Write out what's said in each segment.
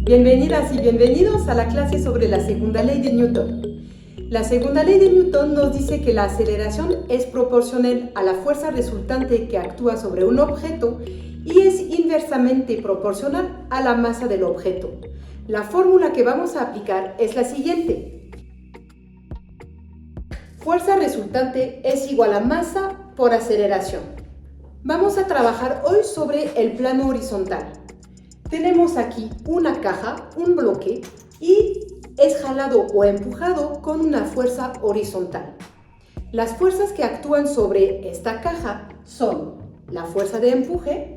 Bienvenidas y bienvenidos a la clase sobre la segunda ley de Newton. La segunda ley de Newton nos dice que la aceleración es proporcional a la fuerza resultante que actúa sobre un objeto y es inversamente proporcional a la masa del objeto. La fórmula que vamos a aplicar es la siguiente. Fuerza resultante es igual a masa por aceleración. Vamos a trabajar hoy sobre el plano horizontal. Tenemos aquí una caja, un bloque, y es jalado o empujado con una fuerza horizontal. Las fuerzas que actúan sobre esta caja son la fuerza de empuje,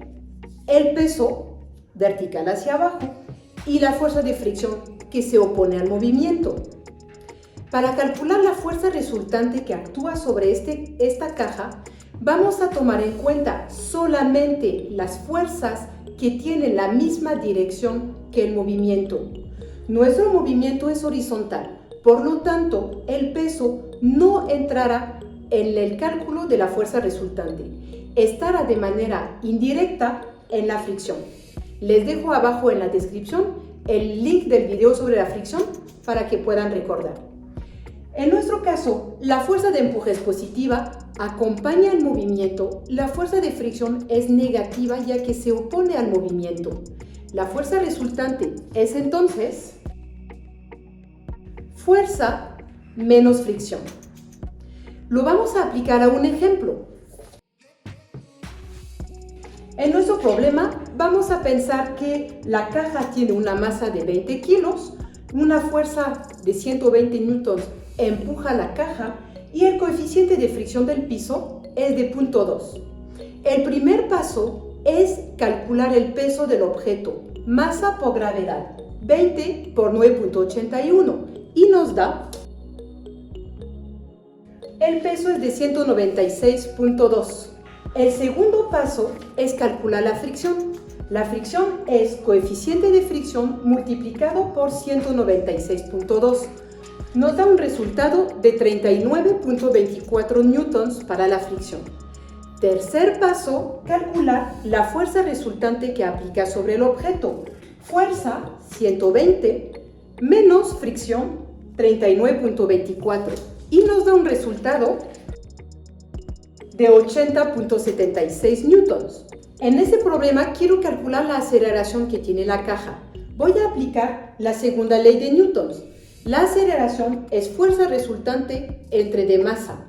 el peso vertical hacia abajo y la fuerza de fricción que se opone al movimiento. Para calcular la fuerza resultante que actúa sobre esta caja, vamos a tomar en cuenta solamente las fuerzas que tienen la misma dirección que el movimiento. Nuestro movimiento es horizontal, por lo tanto, el peso no entrará en el cálculo de la fuerza resultante. Estará de manera indirecta en la fricción. Les dejo abajo en la descripción el link del video sobre la fricción para que puedan recordar. En nuestro caso, la fuerza de empuje es positiva, acompaña el movimiento, la fuerza de fricción es negativa ya que se opone al movimiento. La fuerza resultante es entonces fuerza menos fricción. Lo vamos a aplicar a un ejemplo. En nuestro problema vamos a pensar que la caja tiene una masa de 20 kilos, una fuerza de 120 newtons empuja la caja y el coeficiente de fricción del piso es de 0.2. El primer paso es calcular el peso del objeto, masa por gravedad, 20 por 9.81 y nos da, el peso es de 196.2. El segundo paso es calcular la fricción. La fricción es coeficiente de fricción multiplicado por 196.2. Nos da un resultado de 39.24 newtons para la fricción. Tercer paso, calcular la fuerza resultante que aplica sobre el objeto. Fuerza 120 menos fricción 39.24 y nos da un resultado de 80.76 newtons. En este problema quiero calcular la aceleración que tiene la caja. Voy a aplicar la segunda ley de Newton. La aceleración es fuerza resultante entre de masa.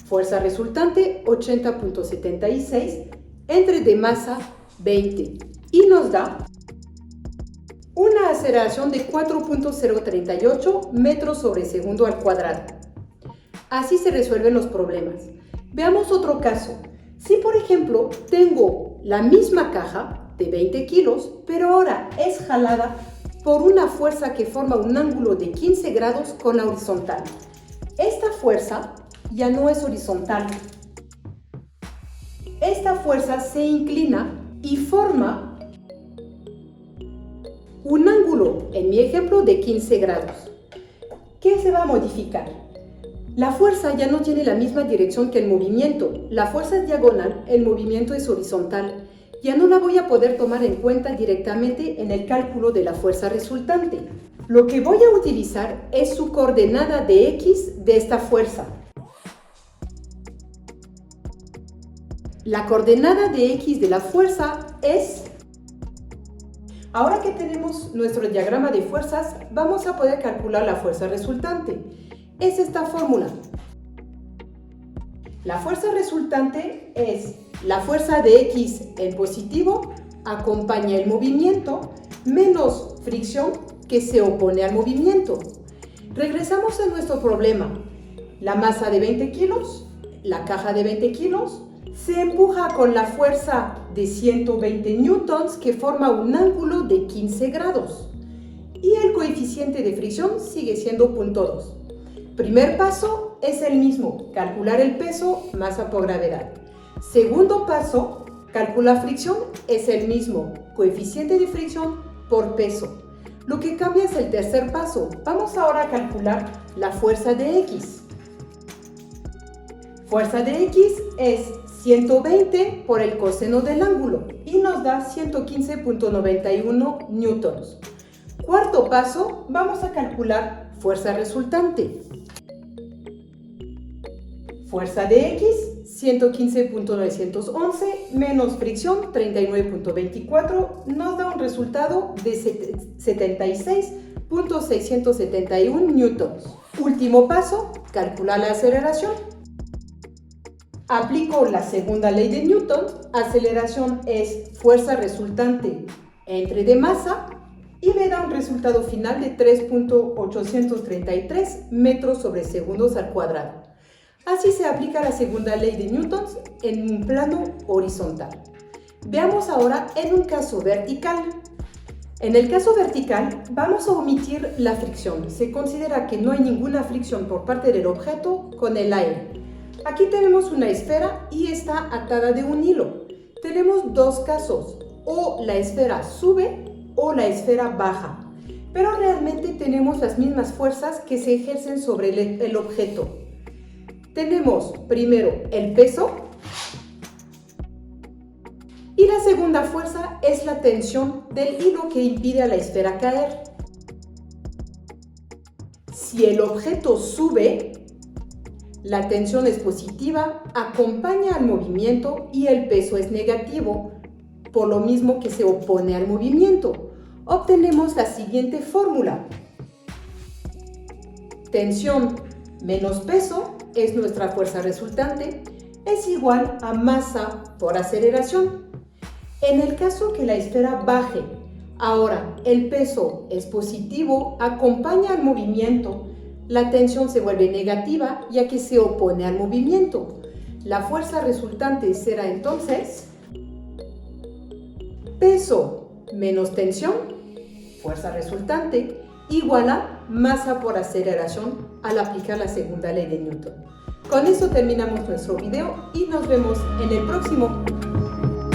Fuerza resultante 80.76 entre de masa 20 y nos da una aceleración de 4.038 metros sobre segundo al cuadrado. Así se resuelven los problemas. Veamos otro caso. Si por ejemplo tengo la misma caja de 20 kilos, pero ahora es jalada por una fuerza que forma un ángulo de 15 grados con la horizontal. Esta fuerza ya no es horizontal. Esta fuerza se inclina y forma un ángulo, en mi ejemplo, de 15 grados. ¿Qué se va a modificar? La fuerza ya no tiene la misma dirección que el movimiento. La fuerza es diagonal, el movimiento es horizontal. Ya no la voy a poder tomar en cuenta directamente en el cálculo de la fuerza resultante. Lo que voy a utilizar es su coordenada de X de esta fuerza. La coordenada de X de la fuerza es... Ahora que tenemos nuestro diagrama de fuerzas, vamos a poder calcular la fuerza resultante. Es esta fórmula. La fuerza resultante es la fuerza de X en positivo, acompaña el movimiento, menos fricción que se opone al movimiento. Regresamos a nuestro problema. La masa de 20 kilos, la caja de 20 kilos, se empuja con la fuerza de 120 newtons que forma un ángulo de 15 grados. Y el coeficiente de fricción sigue siendo 0.2. Primer paso es el mismo, calcular el peso, masa por gravedad. Segundo paso, calcular fricción, es el mismo, coeficiente de fricción por peso. Lo que cambia es el tercer paso. Vamos ahora a calcular la fuerza de X. Fuerza de X es 120 por el coseno del ángulo y nos da 115.91 newtons. Cuarto paso, vamos a calcular fuerza resultante. Fuerza de X, 115.911 menos fricción, 39.24, nos da un resultado de 76.671 newtons. Último paso, calcular la aceleración. Aplico la segunda ley de Newton. Aceleración es fuerza resultante entre de masa y me da un resultado final de 3.833 metros sobre segundos al cuadrado. Así se aplica la segunda ley de Newton en un plano horizontal. Veamos ahora en un caso vertical. En el caso vertical vamos a omitir la fricción. Se considera que no hay ninguna fricción por parte del objeto con el aire. Aquí tenemos una esfera y está atada de un hilo. Tenemos dos casos, o la esfera sube o la esfera baja, pero realmente tenemos las mismas fuerzas que se ejercen sobre el objeto. Tenemos primero el peso y la segunda fuerza es la tensión del hilo que impide a la esfera caer. Si el objeto sube, la tensión es positiva, acompaña al movimiento y el peso es negativo, por lo mismo que se opone al movimiento. Obtenemos la siguiente fórmula. Tensión menos peso es nuestra fuerza resultante, es igual a masa por aceleración. En el caso que la esfera baje, ahora el peso es positivo, acompaña al movimiento, la tensión se vuelve negativa ya que se opone al movimiento. La fuerza resultante será entonces peso menos tensión, fuerza resultante, igual a masa por aceleración al aplicar la segunda ley de Newton. Con eso terminamos nuestro video y nos vemos en el próximo.